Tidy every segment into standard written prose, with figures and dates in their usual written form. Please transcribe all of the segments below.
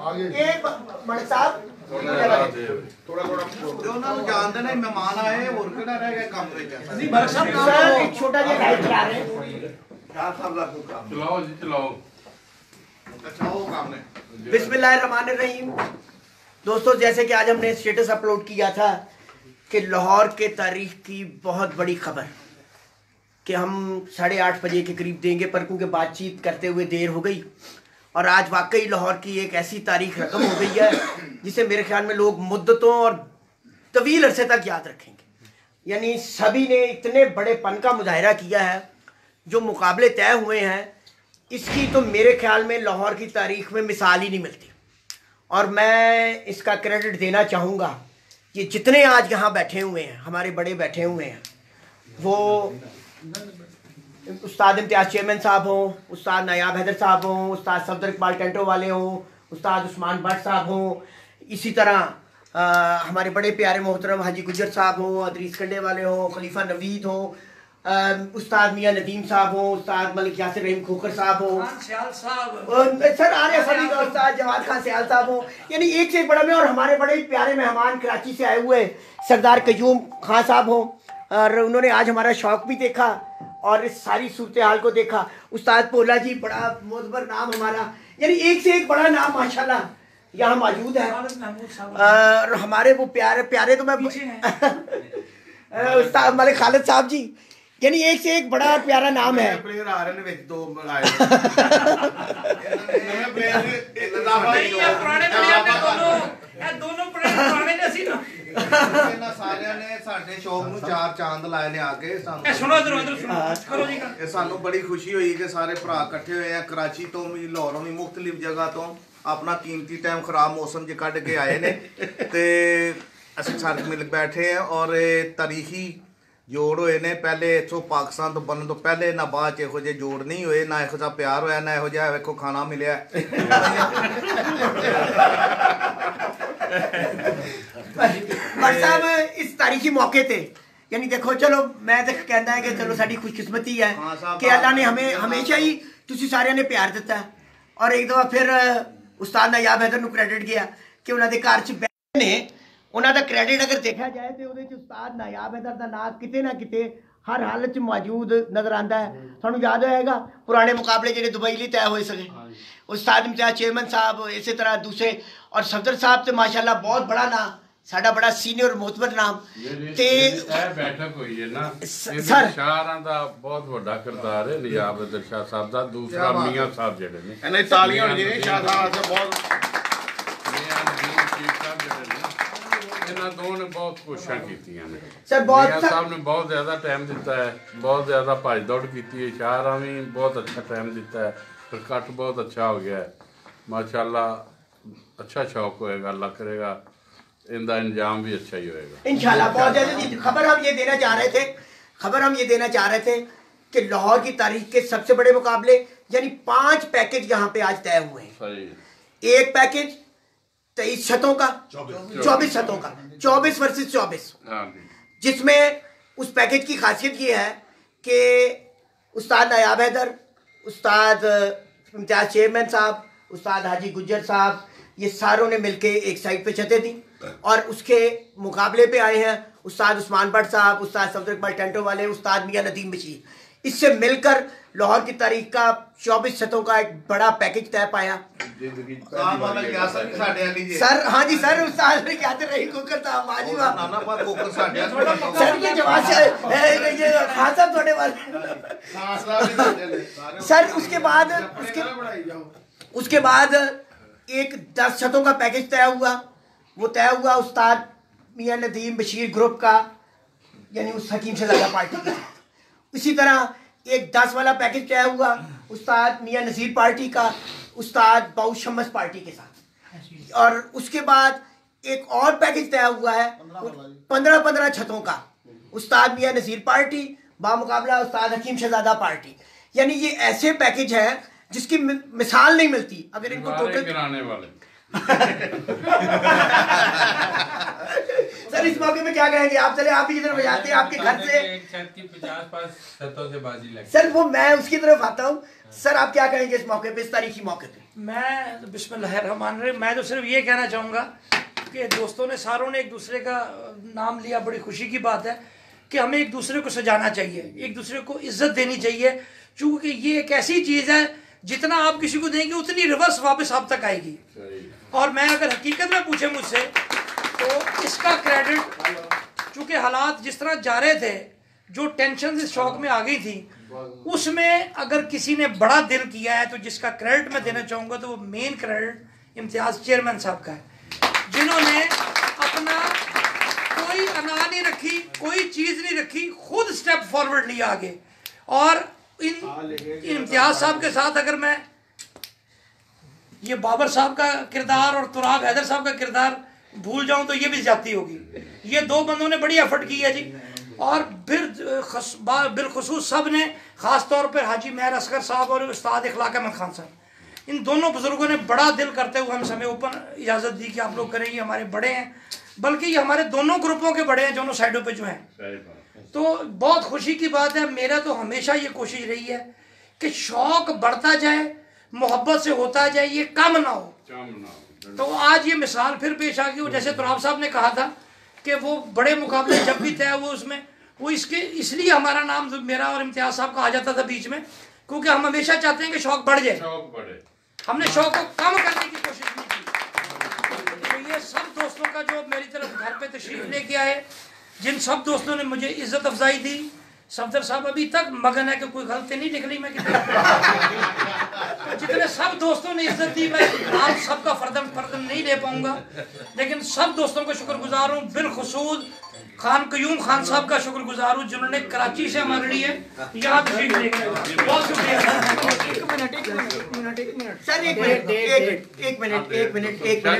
एक मलिक साहब थोड़ा जो ना जानते ना मेहमान आए और केड़ा रह गए कमरे च जी मलिक साहब सर एक छोटा जिहा लाइट चला रहे हैं क्या सब ला को काम चलाओ जी चलाओ। अच्छा वो काम है। बिस्मिल्लाहिर्रहमानिर्रहीम। दोस्तों जैसे कि आज हमने स्टेटस अपलोड किया था कि लाहौर के तारीख की बहुत बड़ी खबर कि हम 8:30 बजे के करीब देंगे, पर क्योंकि बातचीत करते हुए देर हो गई और आज वाकई लाहौर की एक ऐसी तारीख रकम हो गई है जिसे मेरे ख्याल में लोग मुद्दतों और तवील अरसे तक याद रखेंगे। यानी सभी ने इतने बड़े पन का मुजाहिरा किया है, जो मुकाबले तय हुए हैं इसकी तो मेरे ख्याल में लाहौर की तारीख में मिसाल ही नहीं मिलती। और मैं इसका क्रेडिट देना चाहूँगा कि जितने आज यहाँ बैठे हुए हैं, हमारे बड़े बैठे हुए हैं, वो उस्ताद इम्तियाज़ चेयरमैन साहब हों, उस्ताद नायाब हैदर साहब हों, उस्ताद सफदर इकबाल टेंटो वाले हों, उस्ताद उस्मान भट्ट साहब हों, इसी तरह हमारे बड़े प्यारे मोहतरम हाजी गुजर साहब हों, अदरीस कंडे वाले हों, खलीफा नवीद हों, उस्ताद मियाँ नदीम साहब हों, उस्ताद मलिक यासिर रहीम खोकर साहब हों, सर आ रहे सभी का, उस्ताद जवाद खान सयाल साहब हों, यानी एक से एक बड़ा में, और हमारे बड़े प्यारे मेहमान कराची से आए हुए सरदार कयूम खान साहब हों, और उन्होंने आज हमारा शौक भी देखा और इस सारी सूरत हाल को देखा। उस्ताद पोला जी बड़ा मोतबर नाम हमारा, यानी एक से एक बड़ा नाम माशाल्लाह यहाँ मौजूद है। और हमारे वो प्यारे प्यारे तो मैं उस्ताद मलिक खालिद साहब जी, यानी एक से एक बड़ा प्यारा नाम है। प्लेयर आ रहे ने विच दो आए दोनों पुराने ने सी ना ਇਹਨਾਂ ਸਾਰਿਆਂ ਨੇ ਸਾਡੇ ਸ਼ੌਕ ਨੂੰ ਚਾਰ ਚਾਂਦ ਲਾਏ ਨੇ ਆ ਕੇ ਸਾਨੂੰ ਸੁਣੋ ਇਧਰ ਸੁਣੋ ਕਰੋ ਜੀ ਇਹ ਸਾਨੂੰ ਬੜੀ ਖੁਸ਼ੀ ਹੋਈ ਕਿ ਸਾਰੇ ਭਰਾ ਇਕੱਠੇ ਹੋਏ ਆ ਕਰਾਚੀ ਤੋਂ ਵੀ ਲਾਹੌਰੋਂ ਵੀ ਮੁxtਲਿਫ ਜਗ੍ਹਾ ਤੋਂ ਆਪਣਾ ਕੀਮਤੀ ਟਾਈਮ ਖਰਾਬ ਮੌਸਮ 'ਚ ਕੱਢ ਕੇ ਆਏ ਨੇ ਤੇ ਅਸੀਂ ਸਾਰੇ ਮਿਲ ਬੈਠੇ ਆ ਔਰ ਇਹ ਤਾਰੀਖੀ ਜੋੜ ਹੋਏ ਨੇ। ਪਹਿਲੇ ਇੱਥੋਂ ਪਾਕਿਸਤਾਨ ਤੋਂ ਬਣਨ ਤੋਂ ਪਹਿਲੇ ਨਾ ਬਾਅਦ 'ਚ ਇਹੋ ਜਿਹੇ ਜੋੜ ਨਹੀਂ ਹੋਏ, ਨਾ ਇਹੋ ਜਿਹਾ ਪਿਆਰ ਹੋਇਆ, ਨਾ ਇਹੋ ਜਿਹਾ ਵੇਖੋ ਖਾਣਾ ਮਿਲਿਆ। साहब इस तारीखी मौके थे, यानी देखो चलो मैं तो कहना है कि चलो साड़ी खुशकिस्मती है कि अल्लाह ने हमें हमेशा ही तुसी सारे ने प्यार दिता है। और एक दफा फिर उस्ताद नायाब हैदर नूं क्रेडिट गया कि उन्होंने घर च बैठे उन्होंने क्रेडिट अगर देखा जाए तो उहदे च उस्ताद नायाब हैदर का नाम किते ना किते हर हालत च मौजूद नजर आता है। तुहानूं याद होएगा पुराने मुकाबले जिहड़े दुबई लई तय होए सके, उस्ताद इम्तियाज़ चेयरमैन साहब, इसी तरह दूसरे और सफदर साहब तो माशाल्लाह बहुत बड़ा नाम, साडा बड़ा सीनियर मोतबर नाम ते बैठक हुई है ना सर शाहरां दा बहुत बड़ा किरदार है नियाब हैदर शाह साहब दा, दूसरा मियां साहब जेहड़े ने ਇਹਨਾਂ ਦੀ ਤਾਲੀਆਂ ਹੋਣੀਆਂ ਨੇ ਸ਼ਾਹ ਸਾਹਿਬ ਵਾਸਤੇ बहुत मियां नदीम चीफ साहब जेहड़े ने इन्हां दो ने बहुत कोशिशां कीतियां ने सर मियां साहब ने बहुत ज्यादा टाइम दिता है, बहुत ज्यादा भज दौड़ की है, शाहरां भी बहुत अच्छा टाइम दिता है, पर कट बहुत अच्छा हो गया है माशाल्लाह। अच्छा शौक होएगा, अल्लाह करेगा इनका इंजाम भी अच्छा ही होएगा इंशाल्लाह। बहुत ज्यादा खबर हम ये देना चाह रहे थे कि लाहौर की तारीख के सबसे बड़े मुकाबले यानी 5 पैकेज यहाँ पे आज तय हुए हैं। सही एक पैकेज 23 छतों का, 24 छतों का, 24 वर्सेस 24, जिसमें उस पैकेज की खासियत ये है कि उस्ताद नायाब हैदर, उस्ताद इम्तियाज़ चेयरमैन साहब, उस्ताद हाजी गुजर साहब, ये सारों ने मिलके एक साइड पे छतें दी और उसके मुकाबले पे आए हैं उस्ताद उस्मान भट्ट साहब, उस्ताद सफदर इकबाल टेंटो वाले, उस्ताद मियाँ नदीम बशीर। इससे मिलकर लाहौर की तारीख का 24 छतों का एक बड़ा पैकेज तय पाया। सर हाँ जी सर, उस्ताद ने क्या रही कुकर था माजी सर, ये जवाब ये खान साहब थोड़े वाले सर। उसके बाद एक 10 छतों का पैकेज तय हुआ, वो तय हुआ उस्ताद मियाँ नदीम बशीर ग्रुप का, यानी उस हकीम शहजादा पार्टी के साथ। इसी तरह एक 10 वाला पैकेज तय हुआ उस्ताद मियाँ नसीर पार्टी का, उस्ताद बाऊ शम्स पार्टी के साथ। और उसके बाद एक और पैकेज तय हुआ है 15 छतों का, उस्ताद मियाँ नसीर पार्टी बामुकाबला उस्ताद हकीम शहजादा पार्टी। यानी ये ऐसे पैकेज हैं जिसकी मिसाल नहीं मिलती। अगर इनको टोटल गिराने वाले सर इस मौके पे क्या कहेंगे आप? चले आप ही की तरफ बजाते हैं, आपके घर से एक छत की 50 छतों से बाजी लगी। सर वो मैं उसकी तरफ आता हूँ। सर आप क्या कहेंगे इस मौके पे, इस तारीखी मौके पे? मैं बिस्मिल्लाहिर्रहमानिर्रहीम, मैं तो सिर्फ ये कहना चाहूँगा कि दोस्तों ने सारों ने एक दूसरे का नाम लिया, बड़ी खुशी की बात है कि हमें एक दूसरे को सजाना चाहिए, एक दूसरे को इज्जत देनी चाहिए, क्योंकि ये एक ऐसी चीज़ है जितना आप किसी को देंगे उतनी रिवर्स वापस आप तक आएगी। और मैं अगर हकीकत में पूछे मुझसे तो इसका क्रेडिट, चूँकि हालात जिस तरह जा रहे थे, जो टेंशन इस शौक में आ गई थी, उसमें अगर किसी ने बड़ा दिल किया है तो जिसका क्रेडिट मैं देना चाहूँगा तो वो मेन क्रेडिट इम्तियाज़ चेयरमैन साहब का है, जिन्होंने अपना कोई अना नहीं रखी, कोई चीज़ नहीं रखी, खुद स्टेप फॉरवर्ड लिया आगे। और इन इम्तियाज़ साहब के साथ अगर मैं ये बाबर साहब का किरदार और तुराब हैदर साहब का किरदार भूल जाऊं तो ये भी ज्यादती होगी। ये दो बंदों ने बड़ी एफर्ट की है जी। और फिर बिलखुसूस सब ने, ख़ास तौर पर हाजी मेहर असगर साहब और उस्ताद इखलाक अहमद खान साहब, इन दोनों बुजुर्गों ने बड़ा दिल करते हुए हम समय ओपन इजाज़त दी कि आप लोग करें, ये हमारे बड़े हैं, बल्कि ये हमारे दोनों ग्रुपों के बड़े हैं, दोनों साइडों पे जो हैं। तो बहुत खुशी की बात है। मेरा तो हमेशा ये कोशिश रही है कि शौक बढ़ता जाए, मोहब्बत से होता जाए, ये कम ना हो। तो आज ये मिसाल फिर पेश आ गई। जैसे तुराब साहब ने कहा था कि वो बड़े मुकाबले जब भी तय हुए उसमें वो इसलिए हमारा नाम मेरा और इम्तियाज़ साहब का आ जाता था बीच में, क्योंकि हम हमेशा चाहते हैं कि शौक बढ़ जाए, हमने शौक को कम करने की कोशिश नहीं की। तो ये सब दोस्तों का जो मेरी तरफ घर पे तशरीफ लेके आए, जिन सब दोस्तों ने मुझे इज्जत अफजाई दी, सफदर साहब अभी तक मगन है कि कोई गलती नहीं निकली मैं कितने जितने सब दोस्तों ने इज्जत दी, मैं नाम सबका फर्दन नहीं ले पाऊंगा, लेकिन सब दोस्तों को शुक्रगुजार हूँ। बिलखुसूस खान कयूम खान साहब का शुक्रगुजार हूँ, जिन्होंने कराची से हमारे लिए यहाँ तशरीफ लेके आए। बहुत शुक्रिया। सर एक मिनट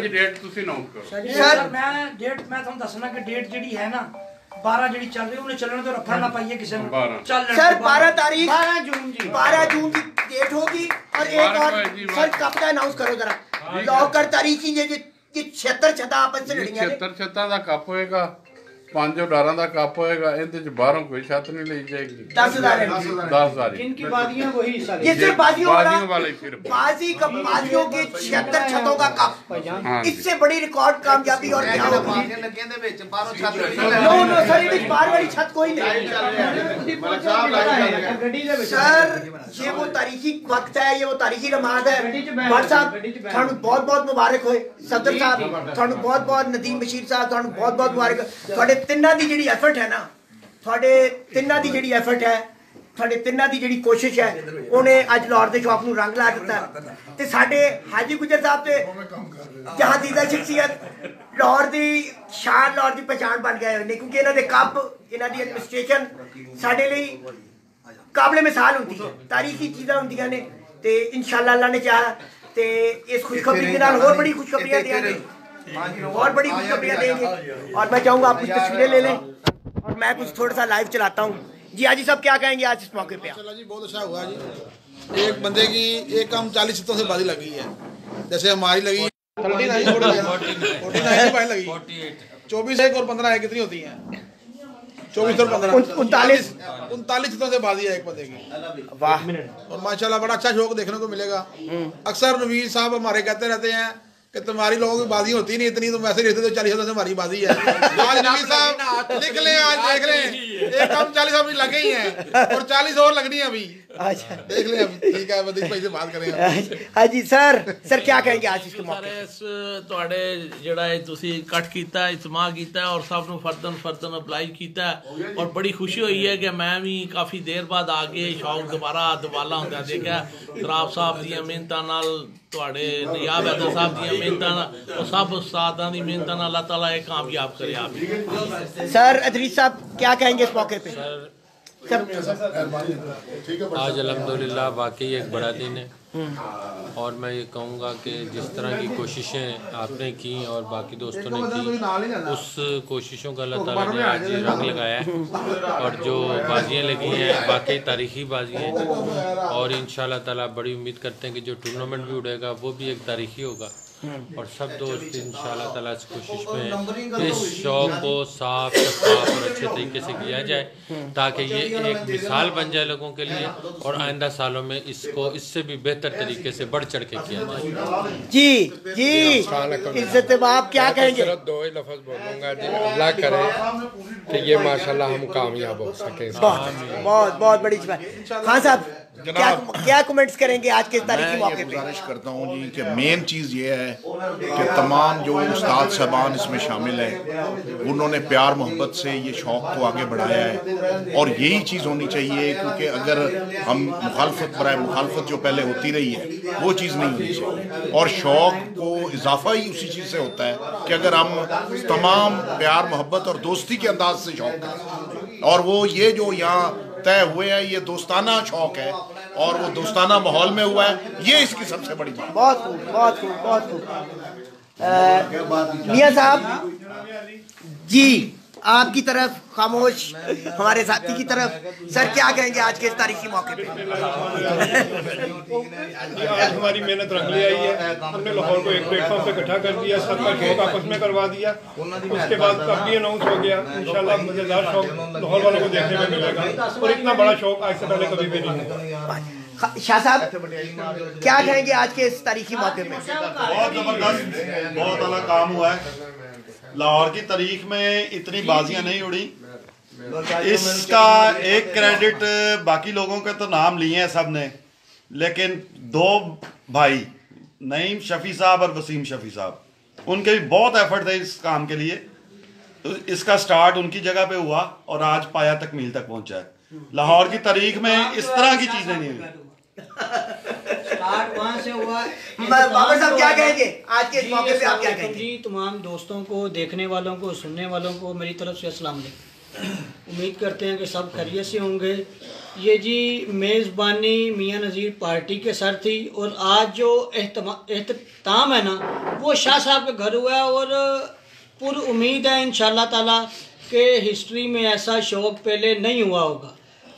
डेट तुसी नोट करो सर। मैं डेट मैं तुम दसना कि डेट जी है ना 12 जी चल रही, उन्हें चलने तो रखना ना पाइए किसी ने। सर 12 तारीख 12 जून की डेट होगी। और एक और सर कब का अनाउंस करो जरा, लॉकर तारीखी ये 76 छता आपस से लड़ियां ने, 76 छत्ता ਦਾ ਕੱਪ ਹੋਏਗਾ, 5 ਡਾਰਾਂ ਦਾ ਕੱਪ ਹੋਏਗਾ, ਇਹਦੇ ਚ ਬਾਹਰੋਂ ਕੋਈ ਛੱਤ ਨਹੀਂ ਲਈ ਜਾਏਗੀ। 10,000 इनकी बादियां वही हिस्सा ये सिर्फ बाजियों वाले सिर्फ बाजियों के 76 छतों का कप, इससे बड़ी रिकॉर्ड कामयाबी और क्या होगी? नो सर ये बाहर वाली छत कोई नहीं सर, ये वो तारीखी वक्त है, ये वो तारीखी नमाज है। भट्ट साहब थानू बहुत बहुत मुबारक होए, सदर साहब थानू बहुत बहुत, नदीम बशीर साहब थानू बहुत बहुत मुबारक। थोड़े तिन्ना दी जिहड़ी एफर्ट है ना, थोड़े तिन्ना दी जिहड़ी एफर्ट है, थोड़े तिन्ना दी जिहड़ी कोशिश है, उन्हें अज लाहौर दे शौक नूं रंग ला दिता। ते साडे हाजी गुजर साहब ते जहांदीदा शख्सियत लाहौर दी शान, लाहौर दी पहचान बन गए ने, क्योंकि इन्हां दे कप, इन्हां दी एडमिनिस्ट्रेशन साडे लई काबिले मिसाल होंदी है, तारीखी चीज़ां होंदियां ने। ते इंशाअल्लाह अल्लाह ने चाहा ते इस खुशखबरी के नाल होर बड़ी खुशखबरियां देंगे, और बड़ी खुशखबरियां देंगे। और मैं चाहूँगा आप कुछ तस्वीरें ले लें और मैं कुछ थोड़ा सा लाइव चलाता हूँ। जी हाजी साहब क्या कहेंगे आज इस मौके पे? जी बहुत अच्छा हुआ जी। एक बंदे की एक कम 40 छतों से बाजी लगी है, जैसे हमारी लगी 49 लगी, 24 एक और 15 है, कितनी होती है? 24 और 15 39 छतों से बाजी है एक बंदे की। वाह। और माशाल्लाह बड़ा अच्छा शौक देखने को मिलेगा। अक्सर नवीर साहब हमारे कहते रहते हैं कि तुम्हारी लोगों की बाजी होती नहीं इतनी, तुम ऐसे रहते तो 40 से हमारी बाजी है। आज नवीर साहब लिख लें, आज देख लें, एक कम 40 अभी लगे ही हैं और 40 और लगनी है अभी। अच्छा देख लें अभी, ठीक है बदीक भाई से बात करेंगे। हाजी सर क्या कहेंगे आज इसके मौके? ਤੁਹਾਡੇ ਜਿਹੜਾ ਇਹ ਤੁਸੀਂ ਇਕੱਠ ਕੀਤਾ, ਇਜਮਾਅ ਕੀਤਾ ਔਰ ਸਭ ਨੂੰ ਫਰਦਨ ਅਪਲਾਈ ਕੀਤਾ ਔਰ ਬੜੀ ਖੁਸ਼ੀ ਹੋਈ ਹੈ ਕਿ ਮੈਂ ਵੀ ਕਾਫੀ ਦੇਰ ਬਾਅਦ ਆ ਕੇ ਸ਼ੌਕ ਦੁਬਾਰਾ ਦਵਾਲਾ ਹੁੰਦਾ ਦੇਖਿਆ। ਤਰਾਬ ਸਾਹਿਬ ਦੀਆਂ ਮਿਹਨਤਾਂ ਨਾਲ, ਤੁਹਾਡੇ ਨਿਆਬ हैदर साहब ਦੀਆਂ ਮਿਹਨਤਾਂ ਨਾਲ, और सब उस्तादां दी मेहनत ਨਾਲ अल्लाह ताला ये कामयाब करे आप। सर अदरीस साहब क्या कहेंगे इस मौके पे? आज अल्हम्दुलिल्लाह वाकई एक बड़ा दिन है, और मैं ये कहूँगा कि जिस तरह की कोशिशें आपने की और बाकी दोस्तों ने की, उस कोशिशों का अल्लाह ताला ने आज रंग लगाया है। और जो बाजियाँ लगी हैं वाकई तारीखी बाजी हैं, और इंशाअल्लाह ताला बड़ी उम्मीद करते हैं कि जो टूर्नामेंट भी उड़ेगा वो भी एक तारीखी होगा। और सब दोस्त इंशाल्लाह ताला इस कोशिश में इस शौक़ को साफ शफाफ और अच्छे तरीके से किया जाए ताकि ये एक मिसाल बन जाए लोगों के लिए और आइंदा सालों में इसको इससे भी बेहतर तरीके से बढ़ चढ़ के किया जाए। जी इज्जत आप क्या कहेंगे? सिर्फ दो ही लफ्ज़ बोलूँगा जी, अल्लाह करे कि ये माशाल्लाह हम कामयाब हो सके। बहुत बहुत बड़ी बात। खान साहब क्या कमेंट्स करेंगे आज के तारीखी मौके पे? गुजारिश करता हूँ जी कि मेन चीज़ ये है कि तमाम जो उस्ताद साहबान इसमें शामिल हैं उन्होंने प्यार मोहब्बत से ये शौक़ को आगे बढ़ाया है और यही चीज़ होनी चाहिए, क्योंकि अगर हम मुखालफत बराए मुखालफत जो पहले होती रही है वो चीज़ नहीं होनी चाहिए। और शौक़ को इजाफा ही उसी चीज़ से होता है कि अगर हम तमाम प्यार मोहब्बत और दोस्ती के अंदाज से शौक़ करें, और वो ये जो यहाँ तय हुए हैं ये दोस्ताना शौक़ है और वो दोस्ताना माहौल में हुआ है, ये इसकी सबसे बड़ी बात। बहुत खूब, बहुत खूब, बहुत खूब। मियां साहब जी, आपकी तरफ खामोश हमारे साथी की तरफ, सर क्या कहेंगे आज के इस तारीखी मौके पे? आज हमारी मेहनत रंग ले आई है, हमने लाहौर को एक प्लेटफॉर्म पे इकट्ठा कर दिया, सबका शौक आपस में करवा दिया। उसके बाद कब भी अनाउंस हो गया, इंशाल्लाह मजेदार शौक लाहौर वालों को देखने में मिलेगा और इतना बड़ा शौक आज से पहले कभी भी नहीं हुआ। शाह साहब क्या कहेंगे आज के इस तारीखी मौके में? बहुत जबरदस्त, बहुत अलग काम हुआ है। लाहौर की तारीख में इतनी बाजियां नहीं उड़ी। इसका एक क्रेडिट बाकी लोगों के तो नाम लिए हैं सब ने, लेकिन दो भाई नईम शफी साहब और वसीम शफी साहब, उनके भी बहुत एफर्ट थे इस काम के लिए। तो इसका स्टार्ट उनकी जगह पे हुआ और आज पाया तकमील तक पहुंचा है। लाहौर की तारीख में इस तरह की चीजें नहीं हुई। वहाँ से हुआ। बाबर साहब क्या कहेंगे आज के इस मौके पे? आप क्या कहेंगे? जी तमाम दोस्तों को, देखने वालों को, सुनने वालों को मेरी तरफ से अस्सलाम वालेकुम। उम्मीद करते हैं कि सब खैरियत से होंगे। ये जी मेज़बानी मियां नज़ीर पार्टी के सर थी और आज जो एहतमाम है ना वो शाह साहब के घर हुआ है और पूरी उम्मीद है इंशाल्लाह ताला के हिस्ट्री में ऐसा शौक़ पहले नहीं हुआ होगा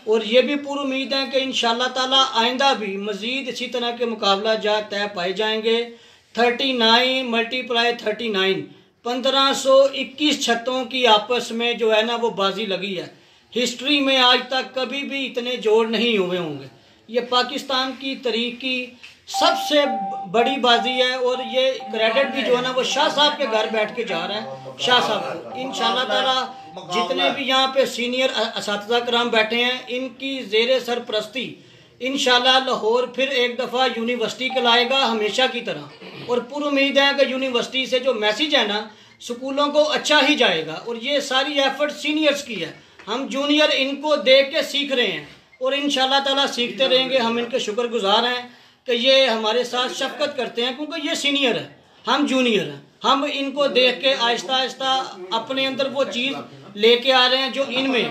और ये भी पूरी उम्मीद है कि इंशाल्लाह ताला आइंदा भी मज़ीद इसी तरह के मुकाबला जात तय पाए जाएंगे। 39 × 39 1521 छतों की आपस में जो है ना वो बाजी लगी है। हिस्ट्री में आज तक कभी भी इतने जोड़ नहीं हुए होंगे। ये पाकिस्तान की तारीख की सबसे बड़ी बाजी है और ये क्रेडिट भी जो है ना वो शाह साहब के घर बैठ के जा रहा है शाह साहब को। इंशाल्लाह ताला जितने भी यहाँ पे सीनियर असातिज़ा कराम बैठे हैं इनकी ज़ेरे सरपरस्ती इंशाल्लाह लाहौर फिर एक दफ़ा यूनिवर्सिटी कहलाएगा हमेशा की तरह। और पूरी उम्मीद है कि यूनिवर्सिटी से जो मैसेज है ना स्कूलों को अच्छा ही जाएगा और ये सारी एफर्ट सीनियर्स की है। हम जूनियर इनको देख के सीख रहे हैं और इंशाल्लाह ताला सीखते रहेंगे। हम इनके शुक्रगुजार हैं कि ये हमारे साथ शफकत करते हैं क्योंकि ये सीनियर है, हम जूनियर हैं। हम इनको देख के आहिस्ता आहिस्ता अपने अंदर वो चीज़ लेके आ रहे हैं जो इनमें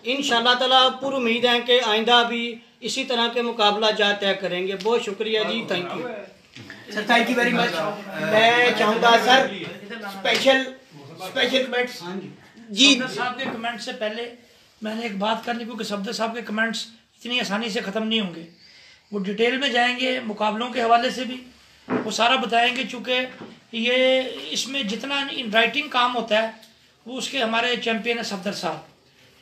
इंशाल्लाह ताला पूरी उम्मीद है कि आइंदा भी इसी तरह के मुकाबला जात तय करेंगे। बहुत शुक्रिया जी, thank you sir, thank you very much. मैं चाहूँगा सर स्पेशल कमेंट्स जी। साहब के कमेंट से पहले मैंने एक बात करनी, क्योंकि सफदर साहब के कमेंट्स इतनी आसानी से ख़त्म नहीं होंगे। वो डिटेल में जाएंगे मुकाबलों के हवाले से भी वो सारा बताएंगे, चूँकि ये इसमें जितना इन राइटिंग काम होता है वो उसके हमारे चैम्पियन है सफदर साहब।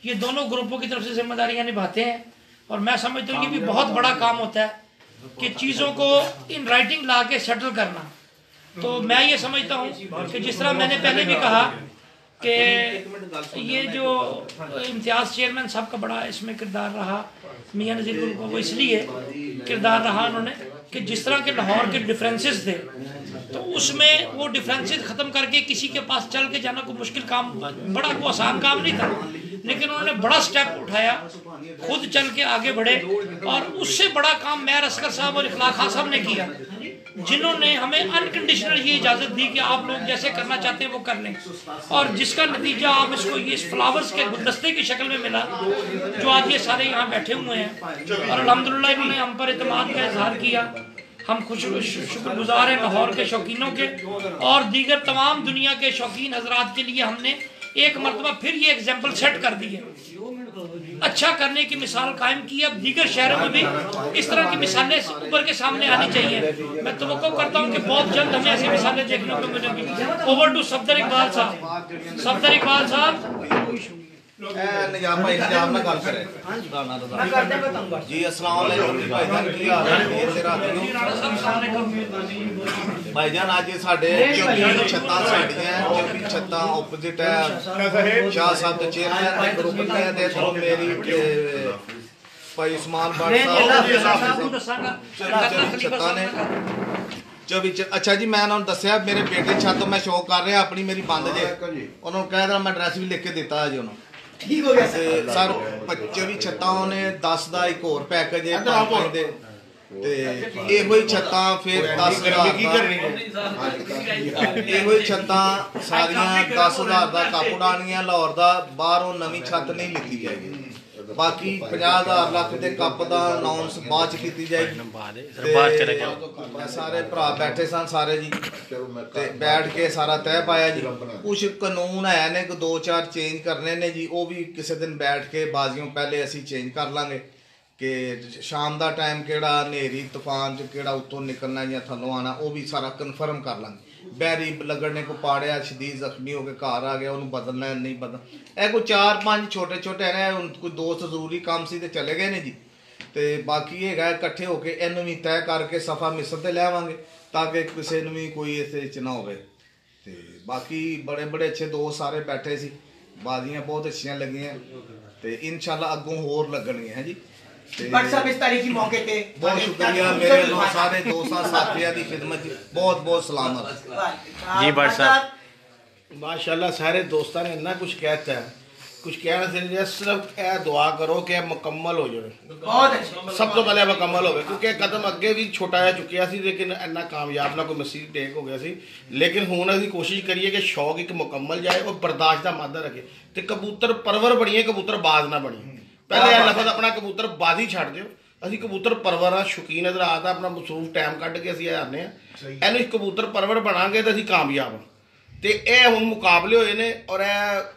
ये दोनों ग्रुपों की तरफ से जिम्मेदारियाँ निभाते हैं और मैं समझता हूँ ये भी बहुत बड़ा काम होता है कि चीज़ों को इन राइटिंग ला के सेटल करना। तो मैं ये समझता हूँ कि जिस तरह मैंने पहले भी कहा कि ये जो इम्तियाज़ चेयरमैन साहब का बड़ा इसमें किरदार रहा, मियां नज़ीर गुल को वो इसलिए किरदार रहा उन्होंने कि जिस तरह के लाहौर के डिफरेंसेस थे तो उसमें वो डिफरेंसेस ख़त्म करके किसी के पास चल के जाना कोई मुश्किल काम, बड़ा कोई आसान काम नहीं था, लेकिन उन्होंने बड़ा स्टेप उठाया, खुद चल के आगे बढ़े। और उससे बड़ा काम मेयर असगर साहब और इखलाक खान साहब ने किया, जिन्होंने हमें अनकंडीशनल ये इजाज़त दी कि आप लोग जैसे करना चाहते हैं वो कर लें। और जिसका नतीजा आप इसको ये इस फ्लावर्स के गुलदस्ते की शक्ल में मिला जो आज ये सारे यहाँ बैठे हुए हैं। और अल्हम्दुलिल्लाह इन्होंने हम पर एतमाद का इजहार किया। हम शुक्रगुजार हैं लाहौर के शौकीनों के और दीगर तमाम दुनिया के शौकीन हजरात के लिए। हमने एक मरतबा फिर ये एग्जाम्पल सेट कर दी है अच्छा करने की मिसाल कायम की। अब दीगर शहरों में भी इस तरह की मिसालें ऊपर के सामने आनी चाहिए। मैं तवक्को करता हूँ कि बहुत जल्द हमें ऐसी मिसालें देखने को मिलेंगी। ओवर टू सफदर इकबाल साहब। सफदर इकबाल साहब निजाम भाई निजाम ना गल करे जी। अस्सलाम वालेकुम भाईजान, की हाल है भाईजान? आज साडे 24 छत्तां साडियां 24 छत्तां ओपोजिट है शाह साहब दे चेयरमैन ग्रुप ने ते तो मेरी भाई उस्मान भट्ट साहब छत्तां ने 24। अच्छा जी, मैं उन्होंने दसिया मेरे बेटे छत मैं शो कर रहा अपनी, मेरी बंद जे उन्होंने कह दिया, मैं एड्रैस भी लिख के दिता है जी उन्होंने। ठीक हो गया सर। 25 छत्तां ने 10 का एक होर पैकेज है ਇਹੋ ਹੀ ਛੱਤਾਂ ਫਿਰ 10,000 ਕੀ ਕਰਨੀ ਇਹੋ ਹੀ ਛੱਤਾਂ ਸਾਰੀਆਂ 10,000 ਦਾ ਕੱਪ ਉਡਾਣੀਆਂ ਲਾਹੌਰ ਦਾ। ਬਾਹਰੋਂ ਨਵੀਂ ਛੱਤ ਨਹੀਂ ਲਿੱਤੀ ਜਾਏਗੀ। ਬਾਕੀ 50,000 ਲੱਖ ਦੇ ਕੱਪ ਦਾ ਅਨਾਉਂਸ ਬਾਅਦ ਚ ਕੀਤੀ ਜਾਏਗੀ। ਸਾਰੇ ਭਰਾ ਬੈਠੇ ਸਨ ਸਾਰੇ ਜੀ ਤੇ ਬੈਠ ਕੇ ਸਾਰਾ ਤੈਅ ਪਾਇਆ ਜੀ। ਕੁਝ ਕਾਨੂੰਨ ਹੈ ਨੇ ਕਿ 2-4 ਚੇਂਜ ਕਰਨੇ ਨੇ ਜੀ, ਉਹ ਵੀ ਕਿਸੇ ਦਿਨ ਬੈਠ ਕੇ ਬਾਜ਼ੀਆਂ ਪਹਿਲੇ ਅਸੀਂ ਚੇਂਜ ਕਰ ਲਾਂਗੇ ਕਿ ਸ਼ਾਮ ਦਾ ਟਾਈਮ ਕਿਹੜਾ ਹਨੇਰੀ ਤੂਫਾਨ 'ਚ ਕਿਹੜਾ ਉੱਤੋਂ ਨਿਕਲਣਾ ਜਾਂ ਥੱਲੋਂ ਆਉਣਾ, ਉਹ ਵੀ ਸਾਰਾ ਕਨਫਰਮ ਕਰ ਲਾਂਗੇ। ਬੈਰੀ ਲੱਗਣੇ ਕੋ ਪਾੜਿਆ ਸ਼ਦੀਦ ਜ਼ਖਮੀ ਹੋ ਕੇ ਘਰ ਆ ਗਿਆ, ਉਹਨੂੰ ਬਦਲਣਾ ਨਹੀਂ ਬਦਲ। ਇਹ ਕੋਈ 4-5 ਛੋਟੇ ਨੇ, ਕੋਈ ਦੋਸਤ ਜ਼ਰੂਰੀ ਕੰਮ ਸੀ ਤੇ ਚਲੇ ਗਏ ਨੇ ਜੀ। ਤੇ ਬਾਕੀ ਹੈਗਾ ਇਕੱਠੇ ਹੋ ਕੇ ਇਹਨੂੰ ਵੀ ਤੈਅ ਕਰਕੇ ਸਫਾ ਮਿਸਰ ਤੇ ਲੈਵਾਂਗੇ ਤਾਂ ਕਿ ਕਿਸੇ ਨੂੰ ਵੀ ਕੋਈ ਇਸ 'ਚ ਨਾ ਹੋਵੇ। ਤੇ ਬਾਕੀ ਬੜੇ ਅੱਛੇ ਦੋਸਤ ਸਾਰੇ ਬੈਠੇ ਸੀ, ਬਾਜ਼ੀਆਂ ਬਹੁਤ ਅੱਛੀਆਂ ਲੱਗੀਆਂ ਤੇ ਇਨਸ਼ਾਅੱਲਾ ਅੱਗੋਂ ਹੋਰ ਲੱਗਣਗੀਆਂ ਜੀ। भट्ट साहब इस तारीखी मौके पे बहुत शुक्रिया मेरे सारे दोस्तों साथियों की खिदमत बहुत बहुत सलामत जी। भट्ट साहब माशाल्लाह सारे दोस्तों ने इतना कुछ कहता है, कुछ कहना चाहिए, सिर्फ यह दुआ करो कि मुकम्मल हो जाए। बहुत सब तो पहले मुकम्मल हो गए क्योंकि कदम अगे भी छोटा जा चुकिया सी लेकिन इन्ना कामयाब ना कोई मसीह टेक हो गया सी। लेकिन हुण असीं कोशिश करिए कि शौक एक मुकम्मल जाए और बर्दाश्त का मादा रखे तो कबूतर परवर बनिए, कबूतर बाज ना बनिए। पहले यह लफज अपना कबूतर बाजी छड़ दो। असीं कबूतर परवर हाँ, शौकीन नजर आता अपना मसरूफ टाइम कढ़ के असीं आने इनू कबूतर परवर बनांगे तो असीं कामयाब हाँ। तो यह हुण मुकाबले होए ने और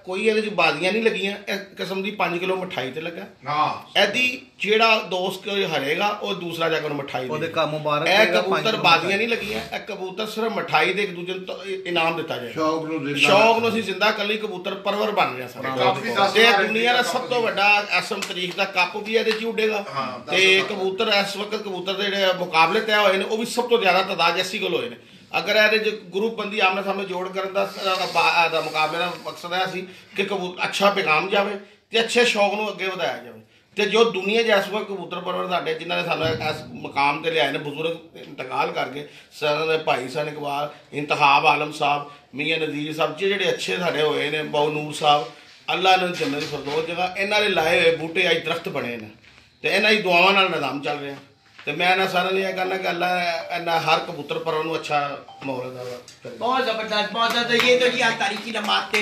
कोई ये बाजियां नहीं लगियां। इस किस्म की 5 किलो मिठाई ते लगा एदी जेड़ा दोस्त हरेगा और दूसरा जाकर मिठाई कबूतर बाजियां नहीं लगियां। कबूतर सिर्फ मिठाई दे एक दूजे इनाम दिता जाए। शौक नूं असीं जिंदा कर लई कबूतर परवर बन रहा है। दुनिया का सब तो वड्डा एसएम तारीख का कप भी इहदे च उडेगा ते कबूतर इस वक्त कबूतर दे जिहड़े मुकाबले तय होए ने वो भी सब तो ज़्यादा तादाद 80 किलो होए ने। अगर ये ग्रुप बंदी आमने सामने जोड़ करने का मुकाबले का मकसद है कि कबूतर अच्छा पैगाम जाए तो अच्छे शौक को अगे बढ़ाया जाए। तो जो दुनिया जिस वक्त कबूतर परवर साढ़े जिन्होंने सानू इस मुकाम पर लिया ने बुजुर्ग इंतकाल करके सर भाई सन इकबाल, इंतखाब आलम साहब, मियाँ नज़ीर साहब जोड़े अच्छे साढ़े होए ने, बहु नूर साहब, अल्लाह ने जन्नत फरदौस जगह इन्हों ने लाए हुए बूटे अज दरख्त बने ने तो इन्हों की दुआवां नाल निज़ाम चल रहा। तो मैं ना सारा यह कहना कि अल्लाह इन्ना हर कबूतर परवर नूं अच्छा माहौल है। बहुत ज़बरदस्त, बहुत ज़्यादा। ये तो जी आज तारीखी लम्हात थे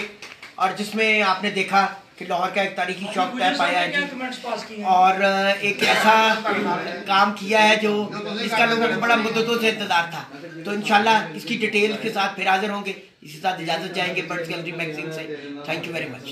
और जिसमें आपने देखा कि लाहौर का एक तारीखी शौक तय पाया है जी और एक ऐसा काम किया है जो इसका लोगों को बड़ा मुद्दतों से इंतजार था। तो इंशाल्लाह इसकी डिटेल के साथ फिर हाजिर होंगे। इसी साथ इजाज़त चाहेंगे बर्ड्स गैलरी मैगजीन से। Thank you very much.